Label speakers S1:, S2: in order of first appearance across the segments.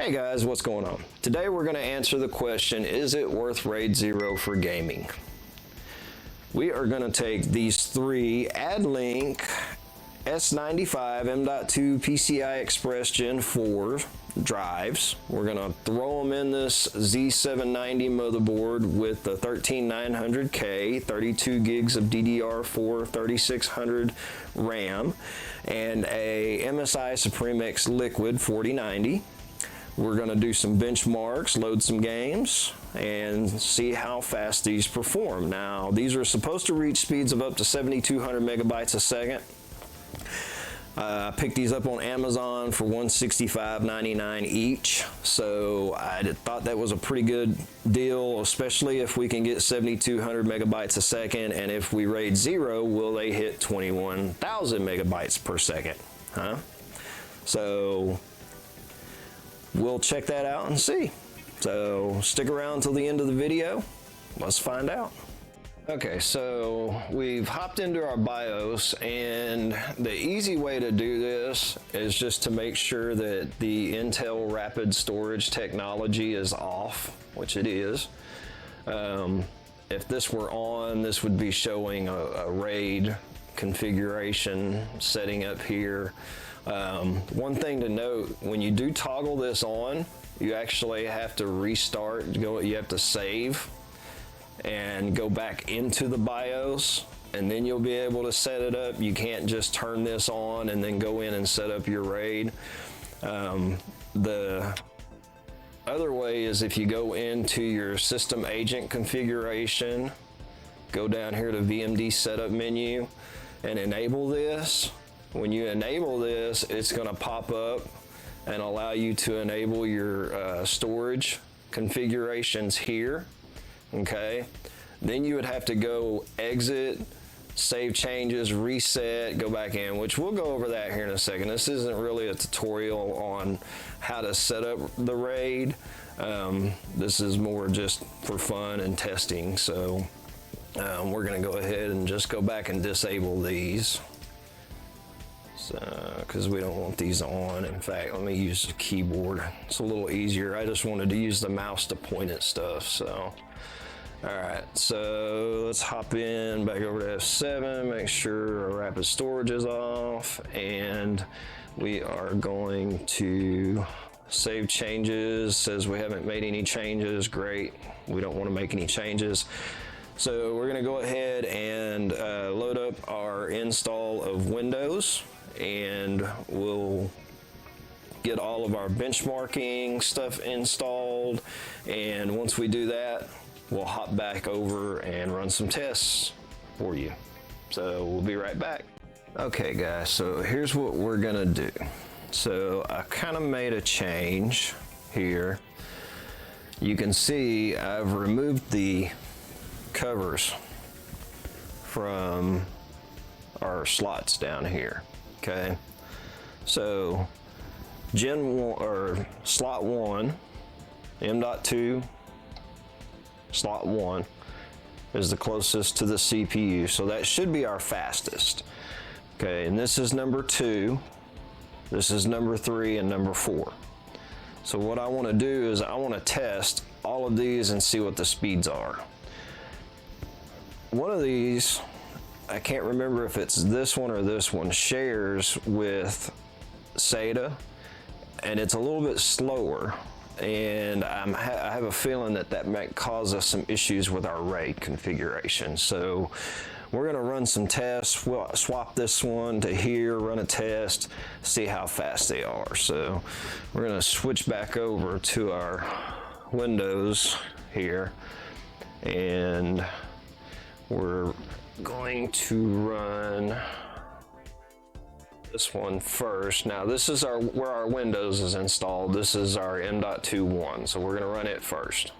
S1: Hey guys, what's going on? Today we're going to answer the question, is it worth RAID 0 for gaming? We are going to take these three Addlink S95 M.2 PCI Express Gen 4 drives. We're going to throw them in this Z790 motherboard with the 13900K, 32 gigs of DDR4, 3600 RAM, and a MSI SupremeX Liquid 4090. We're going to do some benchmarks, load some games, and see how fast these perform. Now, these are supposed to reach speeds of up to 7,200 megabytes a second. I picked these up on Amazon for $165.99 each, so I thought that was a pretty good deal, especially if we can get 7,200 megabytes a second, and if we RAID 0, will they hit 21,000 megabytes per second? So we'll check that out and see. So stick around till the end of the video. Let's find out. Okay, so we've hopped into our BIOS, and the easy way to do this is just to make sure that the Intel Rapid Storage technology is off, which it is. If this were on, this would be showing a RAID configuration setting up here. One thing to note, when you do toggle this on, you actually have to restart, you have to save and go back into the BIOS, and then you'll be able to set it up. You can't just turn this on and then go in and set up your RAID. The other way is if you go into your system agent configuration, go down here to VMD setup menu and enable this. When you enable this, it's going to pop up and allow you to enable your storage configurations here. Okay, then you would have to go exit, save changes, reset, go back in, which we'll go over that here in a second. This isn't really a tutorial on how to set up the RAID. This is more just for fun and testing. So we're going to go ahead and just go back and disable these, because we don't want these on. In fact, let me use the keyboard. It's a little easier. I just wanted to use the mouse to point at stuff. So all right, so let's hop in back over to F7, make sure our rapid storage is off, and we are going to save changes. Says we haven't made any changes. Great, we don't want to make any changes. So we're going to go ahead and load up our install of Windows, and we'll get all of our benchmarking stuff installed, and once we do that, we'll hop back over and run some tests for you. So we'll be right back. Okay guys, so here's what we're gonna do. So I kind of made a change here. You can see I've removed the covers from our slots down here. Okay, so Gen 1 or slot 1, M.2 slot 1 is the closest to the CPU, so that should be our fastest. Okay, and this is number 2, this is number 3, and number 4. So what I want to do is I want to test all of these and see what the speeds are. One of these, I can't remember if it's this one or this one, shares with SATA, and it's a little bit slower, and I have a feeling that that might cause us some issues with our RAID configuration. So we're going to run some tests. We'll swap this one to here, run a test, see how fast they are. So we're going to switch back over to our Windows here, and we're going to run this one first. Now this is where our Windows is installed. This is our M.2 one, so we're going to run it first.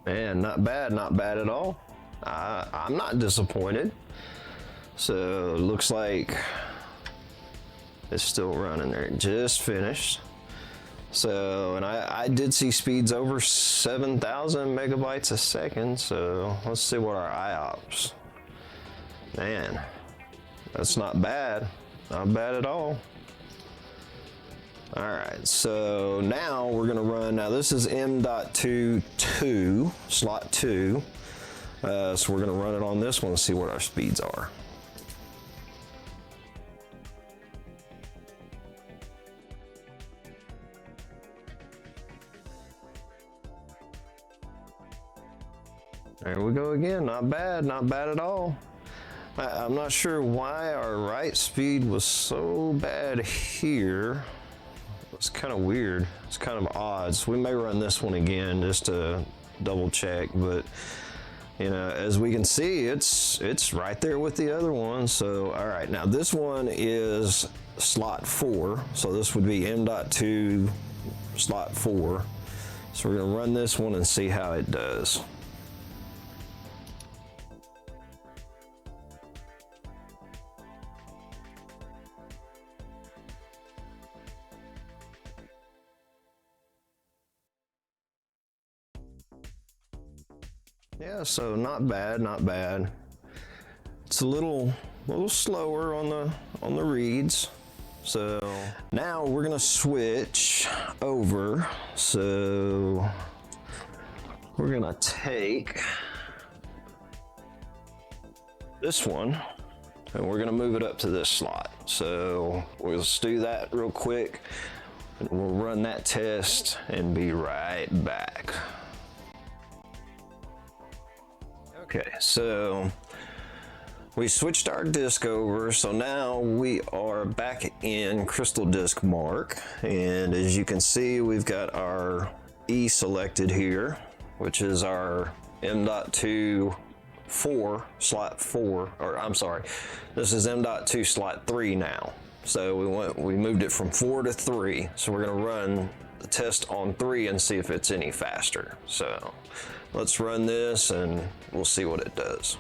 S1: Man, not bad at all. I'm not disappointed. So it looks like it's still running there. It just finished. So, and I did see speeds over 7,000 megabytes a second. So let's see what our IOPS. Man, that's not bad. Not bad at all. All right, so now we're gonna run, now this is M.2 2, slot 2. So we're gonna run it on this one and see what our speeds are. There we go again, not bad at all. I'm not sure why our write speed was so bad here. It's kind of weird, it's kind of odd. So we may run this one again just to double check, but you know, as we can see, it's right there with the other one. So, all right, now this one is slot 4. So this would be M.2 slot 4. So we're gonna run this one and see how it does. Yeah, so not bad, not bad. It's a little slower on the reads. So now we're gonna switch over. So we're gonna take this one and we're gonna move it up to this slot. So we'll just do that real quick and we'll run that test and be right back. Okay, so we switched our disk over, so now we are back in CrystalDiskMark, and as you can see, we've got our E selected here, which is our M.2 4 slot 4, or I'm sorry, this is M.2 slot 3 now. So we moved it from 4 to 3, so we're gonna run the test on 3 and see if it's any faster. So let's run this and we'll see what it does.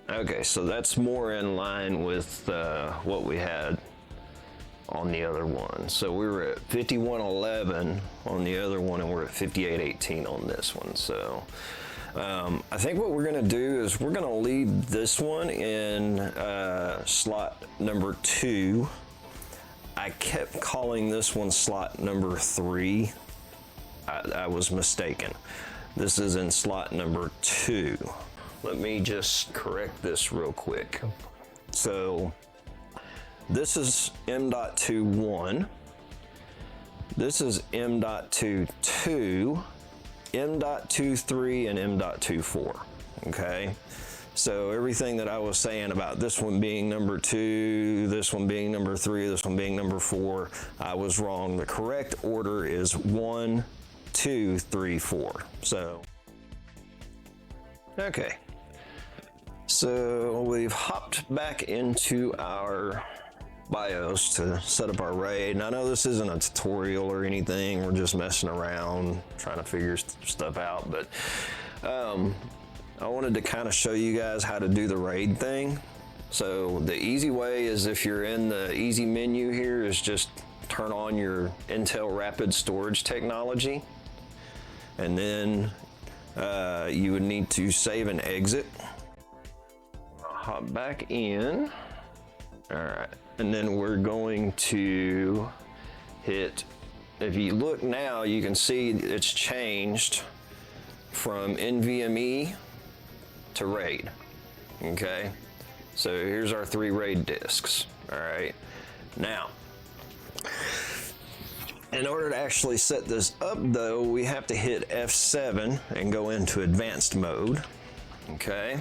S1: Okay, so that's more in line with what we had on the other one. So we were at 5111 on the other one and we're at 5818 on this one. So I think what we're gonna do is we're gonna leave this one in slot number 2. I kept calling this one slot number 3. I was mistaken. This is in slot number 2. Let me just correct this real quick. So this is M.2 1. This is M.2 2. M.2 3 and M.2 4. Okay, so everything that I was saying about this one being number 2, this one being number 3, this one being number 4, I was wrong. The correct order is 1, 2, 3, 4. So okay, so we've hopped back into our BIOS to set up our RAID. And I know this isn't a tutorial or anything, we're just messing around trying to figure stuff out, but I wanted to kind of show you guys how to do the RAID thing. So the easy way is, if you're in the easy menu here, is just turn on your Intel Rapid Storage technology, and then you would need to save and exit. I'll hop back in. All right, and then we're going to hit, if you look now, you can see it's changed from NVMe to RAID, okay? So here's our 3 RAID disks, all right? Now, in order to actually set this up though, we have to hit F7 and go into advanced mode, okay?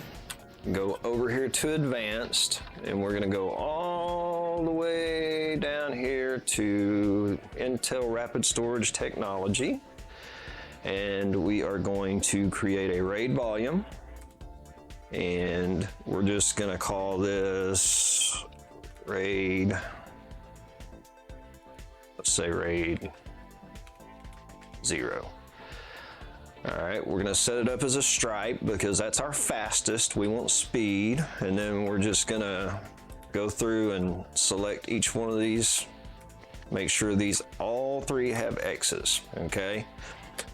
S1: Go over here to advanced, and we're gonna go all the way down here to Intel Rapid Storage Technology, and we are going to create a RAID volume, and we're just gonna call this RAID, let's say RAID 0. All right, we're gonna set it up as a stripe because that's our fastest. We want speed, and then we're just gonna go through and select each one of these. Make sure all three have X's, okay?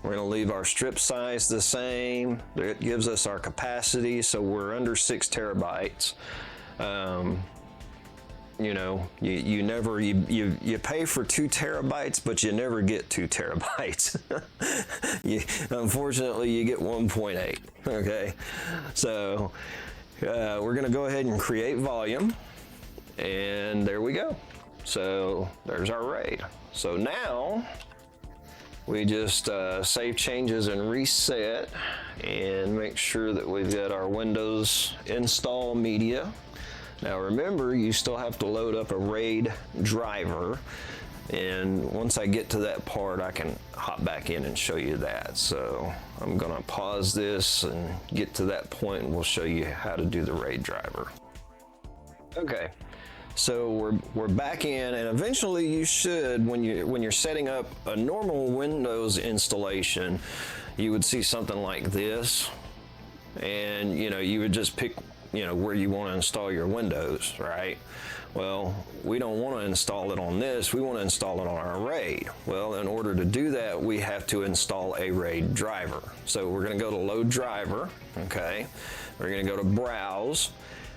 S1: We're gonna leave our strip size the same. It gives us our capacity, so we're under 6 terabytes. You know, you pay for 2 terabytes, but you never get 2 terabytes. Unfortunately, you get 1.8, okay? So we're gonna go ahead and create volume, and there we go. So there's our RAID. So now we just save changes and reset and make sure that we've got our Windows install media. Now remember, you still have to load up a RAID driver, and once I get to that part I can hop back in and show you that. So I'm gonna pause this and get to that point and we'll show you how to do the RAID driver. Okay, so we're back in, and eventually you should, when you're setting up a normal Windows installation, you would see something like this, and you would just pick where you want to install your Windows, right? Well, we don't want to install it on this, we want to install it on our RAID. Well, in order to do that, we have to install a RAID driver. So we're going to go to load driver, okay? We're going to go to browse,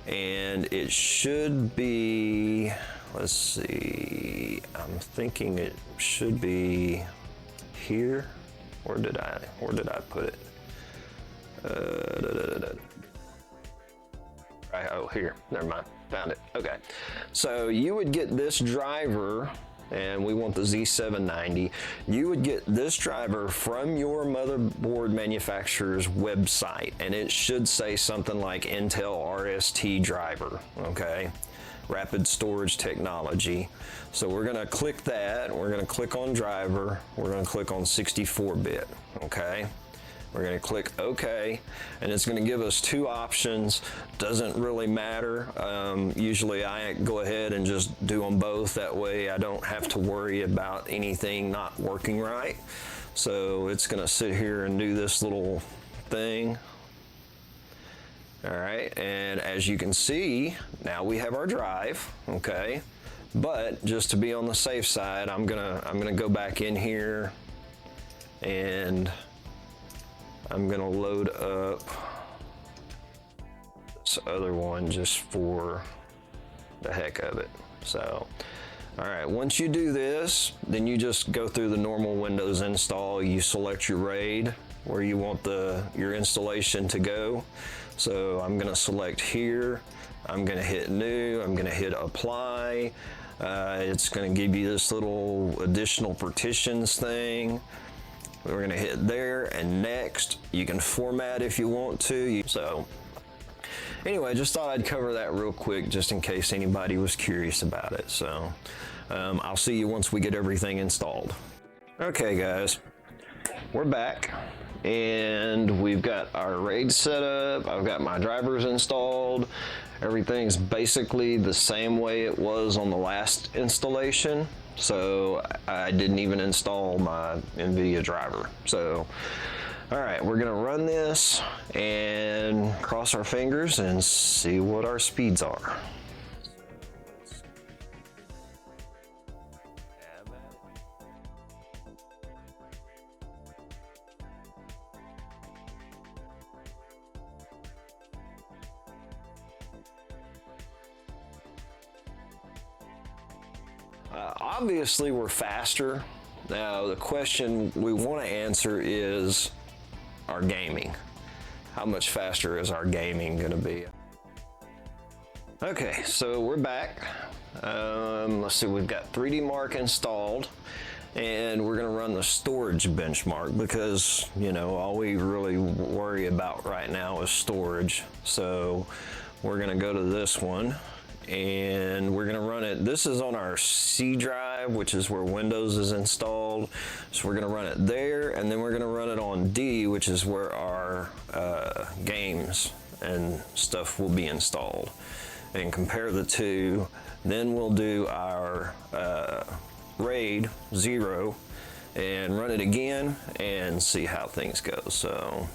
S1: and it should be, let's see, I'm thinking it should be here. Where did I put it? Right, oh, here, never mind, found it. Okay, so you would get this driver, and we want the Z790. You would get this driver from your motherboard manufacturer's website, and it should say something like Intel RST driver, okay? Rapid storage technology. So we're gonna click that, we're gonna click on driver, we're gonna click on 64-bit, okay? We're gonna click OK, and it's gonna give us 2 options. Doesn't really matter. Usually I go ahead and just do them both. That way I don't have to worry about anything not working right. So it's gonna sit here and do this little thing. All right, and as you can see, now we have our drive, okay? But just to be on the safe side, I'm gonna go back in here, and I'm gonna load up this other one just for the heck of it. So, all right, once you do this, then you just go through the normal Windows install. You select your RAID, where you want your installation to go. So I'm gonna select here, I'm gonna hit new, I'm gonna hit apply. It's gonna give you this little additional partitions thing. We're gonna hit there and next. You can format if you want to. So anyway, just thought I'd cover that real quick just in case anybody was curious about it. So I'll see you once we get everything installed. Okay guys, we're back and we've got our RAID set up. I've got my drivers installed. Everything's basically the same way it was on the last installation. So I didn't even install my NVIDIA driver. So, all right, we're gonna run this and cross our fingers and see what our speeds are. Obviously we're faster. Now the question we want to answer is our gaming. How much faster is our gaming going to be? Okay, so we're back. Let's see, we've got CrystalDiskMark installed, and we're going to run the storage benchmark because, all we really worry about right now is storage. So we're going to go to this one, and we're going to run it. This is on our C drive, which is where Windows is installed. So we're going to run it there, and then we're going to run it on D, which is where our games and stuff will be installed, and compare the two. Then we'll do our RAID 0, and run it again and see how things go. So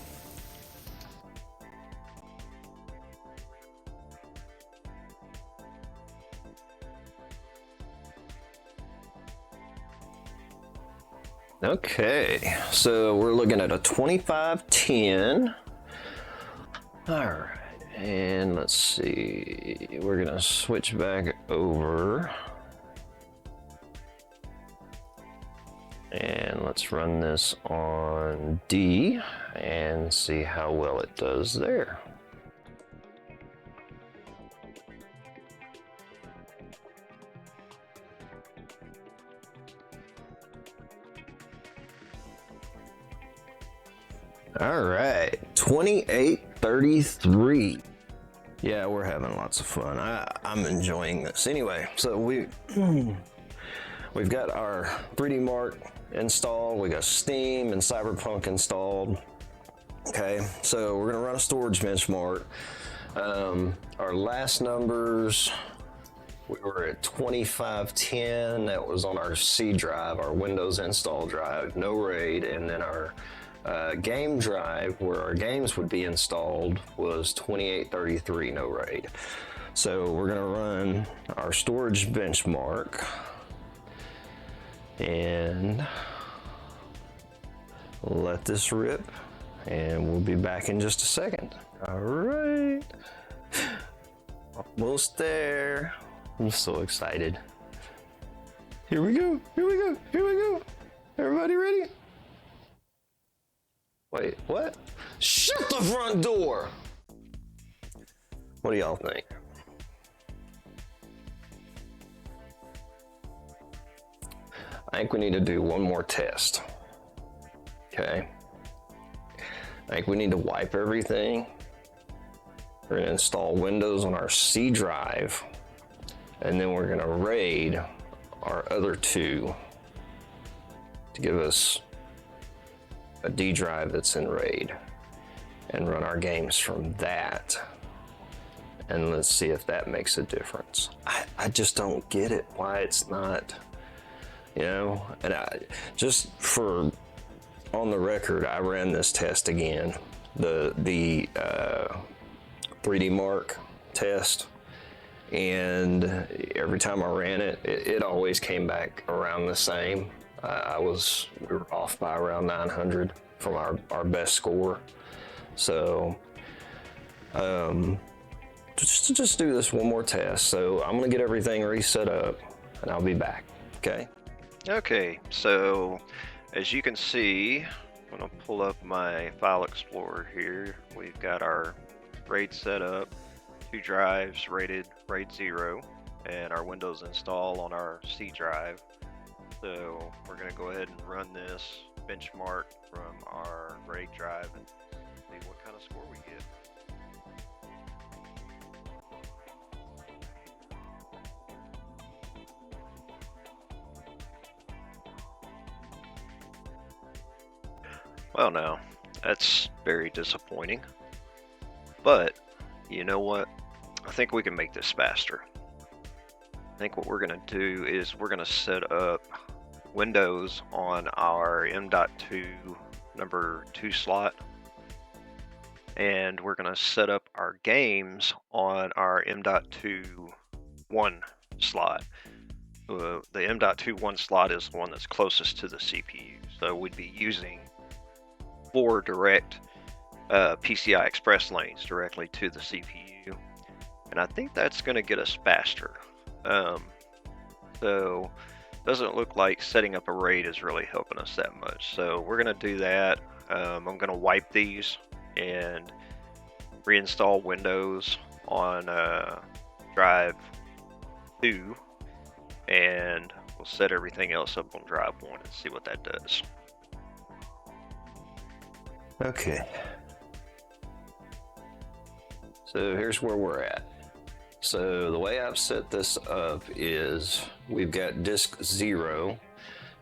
S1: okay, so we're looking at a 2510. All right, and let's see, we're gonna switch back over and let's run this on D and see how well it does there. All right, 2833. Yeah, we're having lots of fun. I'm enjoying this. Anyway, so we've got our 3D Mark installed. We got Steam and Cyberpunk installed. Okay, so we're gonna run a storage benchmark. Our last numbers, we were at 2510. That was on our C drive, our Windows install drive, no RAID, and then our game drive where our games would be installed was 2833, no RAID. So we're gonna run our storage benchmark and let this rip, and we'll be back in just a second. All right, almost there. I'm so excited. Here we go, here we go, here we go. Everybody ready? Wait, what? Shut the front door! What do y'all think? I think we need to do one more test. Okay. I think we need to wipe everything. We're gonna install Windows on our C drive, and then we're gonna RAID our other two to give us a D drive that's in RAID, and run our games from that. And let's see if that makes a difference. I just don't get it, why it's not, you know, and just for on the record, I ran this test again, the 3D Mark test, and every time I ran it, it always came back around the same. We were off by around 900 from our best score. So just do this one more test. So I'm gonna get everything reset up and I'll be back, okay?
S2: Okay, so as you can see, I'm gonna pull up my file explorer here. We've got our RAID set up, 2 drives rated RAID 0, and our Windows install on our C drive. So we're going to go ahead and run this benchmark from our RAID drive and see what kind of score we get. Well, now that's very disappointing, but you know what? I think we can make this faster. I think what we're going to do is we're going to set up Windows on our M.2 number 2 slot, and we're going to set up our games on our M.2 1 slot. The M.2 1 slot is the one that's closest to the CPU, so we'd be using 4 direct PCI Express lanes directly to the CPU, and I think that's going to get us faster. So doesn't look like setting up a RAID is really helping us that much. So we're going to do that. I'm going to wipe these and reinstall Windows on drive 2, and we'll set everything else up on drive 1 and see what that does.
S1: Okay. So here's where we're at. So the way I've set this up is we've got disk 0.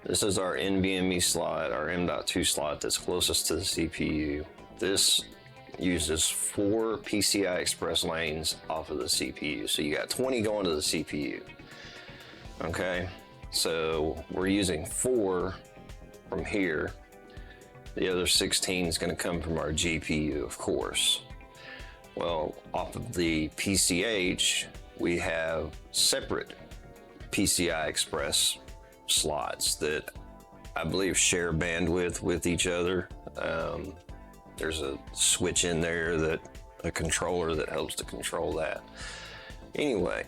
S1: This is our NVMe slot, our M.2 slot that's closest to the CPU. This uses 4 PCI Express lanes off of the CPU. So you got 20 going to the CPU. Okay, so we're using 4 from here. The other 16 is going to come from our GPU, of course. Well, off of the PCH, we have separate PCI Express slots that I believe share bandwidth with each other. There's a switch in there, that a controller that helps to control that. Anyway,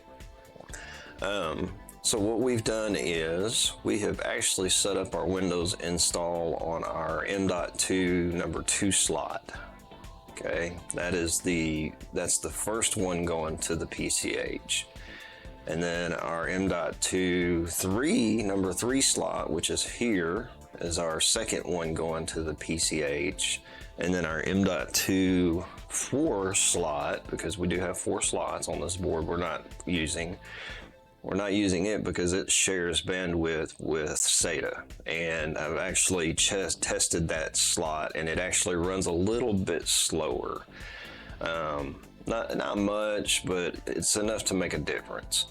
S1: so what we've done is we have actually set up our Windows install on our M.2 number 2 slot. Okay, that's the first one going to the PCH. And then our M.2 number 3 slot, which is here, is our second one going to the PCH. And then our M.2 4 slot, because we do have 4 slots on this board we're not using it because it shares bandwidth with SATA. And I've actually tested that slot, and it actually runs a little bit slower. Not much, but it's enough to make a difference.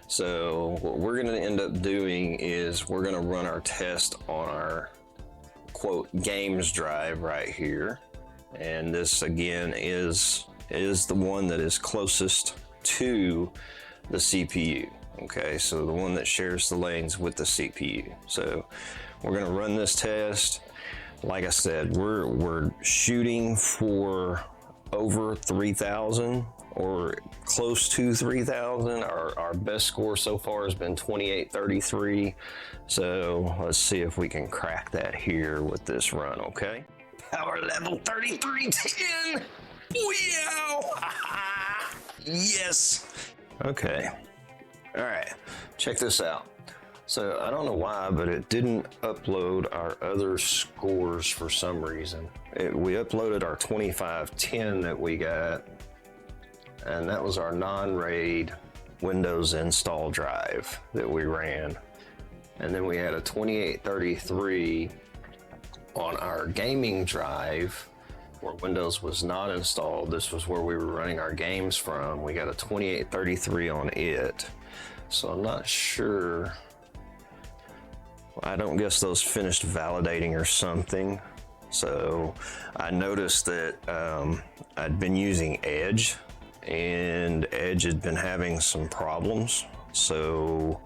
S1: So what we're going to end up doing is we're going to run our test on our quote games drive right here. And this again is the one that is closest to the CPU. Okay, so the one that shares the lanes with the CPU. So we're going to run this test. Like I said, we're shooting for over 3,000 or close to 3,000. Our best score so far has been 2833. So let's see if we can crack that here with this run, okay? Power level 3310. Wow! Yes. Okay. All right, check this out. So I don't know why, but it didn't upload our other scores for some reason. We uploaded our 2510 that we got, and that was our non-RAID Windows install drive that we ran. And then we had a 2833 on our gaming drive where Windows was not installed. This was where we were running our games from. We got a 2833 on it. So I'm not sure. I don't guess those finished validating or something. So I noticed that I'd been using Edge, and Edge had been having some problems. So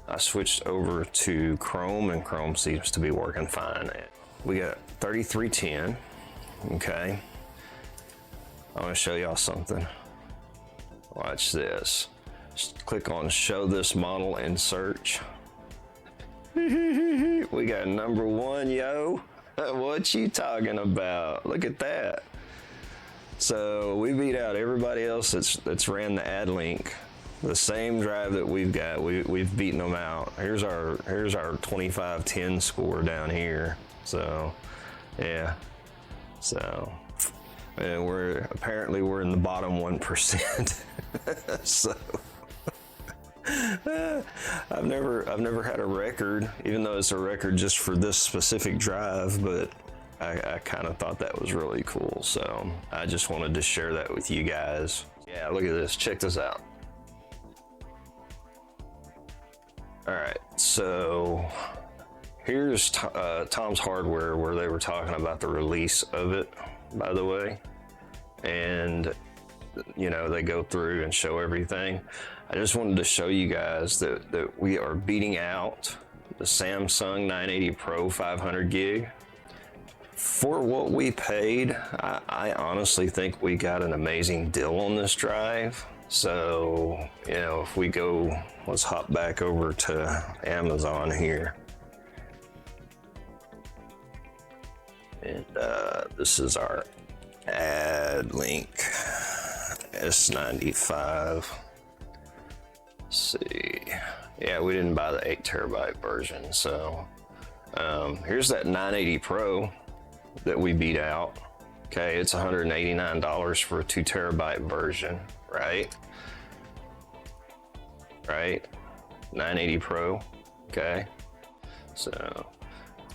S1: I switched over to Chrome, and Chrome seems to be working fine. We got 3310, okay. I want to show y'all something. Watch this. Just click on show this model in search. We got number 1, yo. What you talking about? Look at that. So we beat out everybody else that's ran the Addlink, the same drive that we've got. We've beaten them out. Here's our 2510 score down here. So yeah. So and we're in the bottom 1%. So I've never had a record, even though it's a record just for this specific drive, but I kind of thought that was really cool. So I just wanted to share that with you guys. Yeah, look at this. Check this out. All right, so here's Tom's Hardware, where they were talking about the release of it, by the way. And you know, they go through and show everything. I just wanted to show you guys that we are beating out the Samsung 980 Pro 500 gig. For what we paid, I honestly think we got an amazing deal on this drive. So, you know, if we go, let's hop back over to Amazon here. And this is our Addlink S95. Let's see. Yeah, we didn't buy the 8 terabyte version. So here's that 980 Pro that we beat out. Okay, it's $189 for a 2 terabyte version, right? Right? 980 Pro. Okay. So,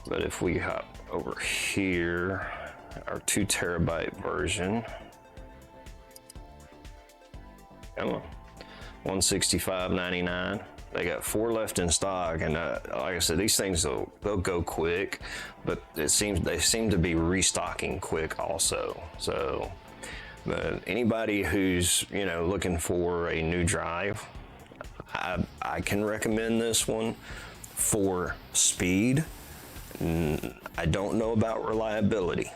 S1: but if we hop over here, our 2 terabyte version. Come on. $165.99. They got 4 left in stock, and like I said, these things they'll go quick, but they seem to be restocking quick also. So, but anybody who's looking for a new drive, I can recommend this one for speed. I don't know about reliability.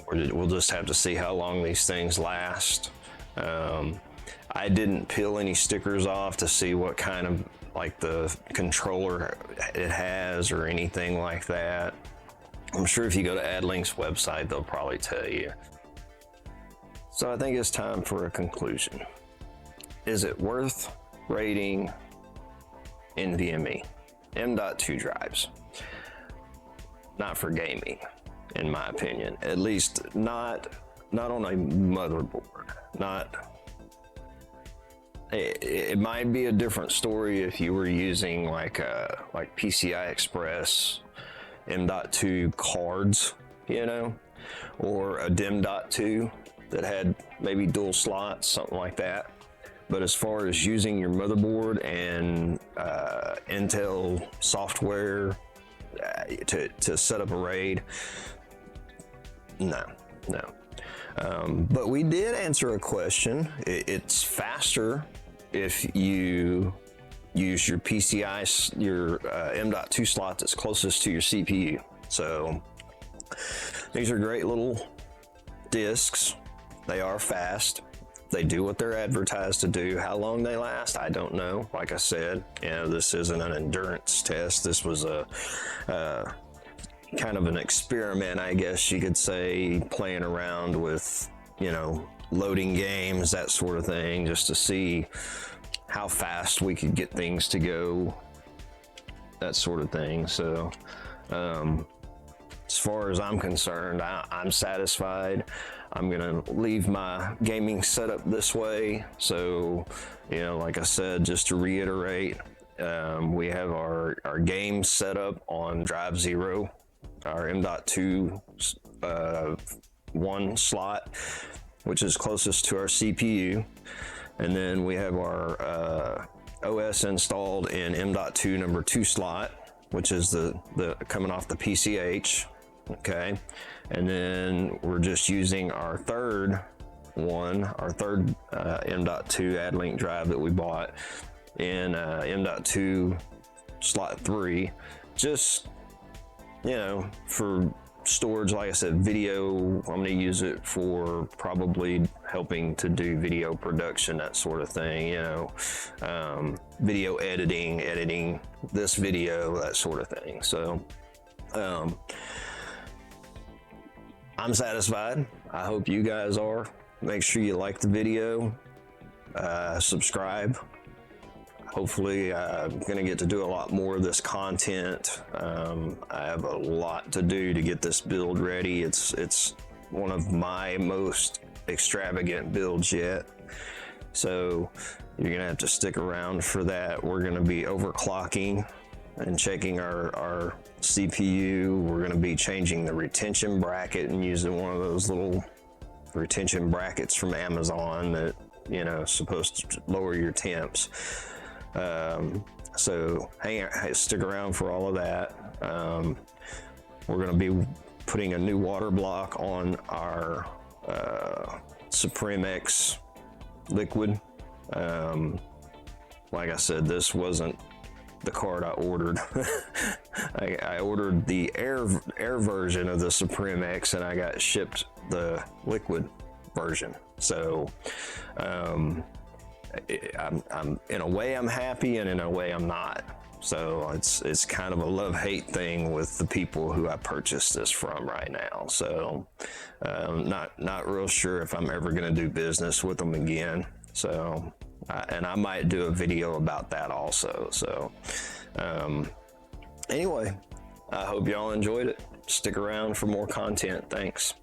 S1: We'll just have to see how long these things last. I didn't peel any stickers off to see what kind of like the controller it has or anything like that. I'm sure if you go to Addlink's website, they'll probably tell you. So I think it's time for a conclusion. Is it worth rating NVMe? M.2 drives? Not for gaming, in my opinion. At least not on a motherboard. It might be a different story if you were using like PCI Express M.2 cards, or a DIMM.2 that had maybe dual slots, something like that. But as far as using your motherboard and Intel software to set up a RAID, no. But we did answer a question. It's faster if you use your PCI, your M.2 slot that's closest to your CPU. So these are great little discs. They are fast. They do what they're advertised to do. How long they last, I don't know. Like I said, this isn't an endurance test. This was a kind of an experiment, I guess you could say, playing around with, loading games, that sort of thing, just to see how fast we could get things to go, that sort of thing. So, as far as I'm concerned, I'm satisfied. I'm gonna leave my gaming setup this way. So, like I said, just to reiterate, we have our game set up on drive 0, our M.2 1 slot, which is closest to our CPU. And then we have our OS installed in M.2 number 2 slot, which is the coming off the PCH. Okay, and then we're just using our third M.2 Addlink drive that we bought in M.2 slot 3, just for storage. Like I said, video, I'm going to use it for probably helping to do video production, that sort of thing, video editing this video, that sort of thing. So I'm satisfied. I hope you guys are. Make sure you like the video, subscribe. Hopefully I'm gonna get to do a lot more of this content. I have a lot to do to get this build ready. It's one of my most extravagant builds yet. So you're gonna have to stick around for that. We're gonna be overclocking and checking our CPU. We're gonna be changing the retention bracket and using one of those little retention brackets from Amazon that, supposed to lower your temps. So stick around for all of that. We're gonna be putting a new water block on our Supreme X liquid. Like I said, this wasn't the card I ordered. I ordered the air version of the Supreme X, and I got shipped the liquid version. So I'm in a way I'm happy, and in a way I'm not. So it's kind of a love-hate thing with the people who I purchased this from right now. So not real sure if I'm ever going to do business with them again. So and I might do a video about that also. So anyway, I hope y'all enjoyed it. Stick around for more content. Thanks.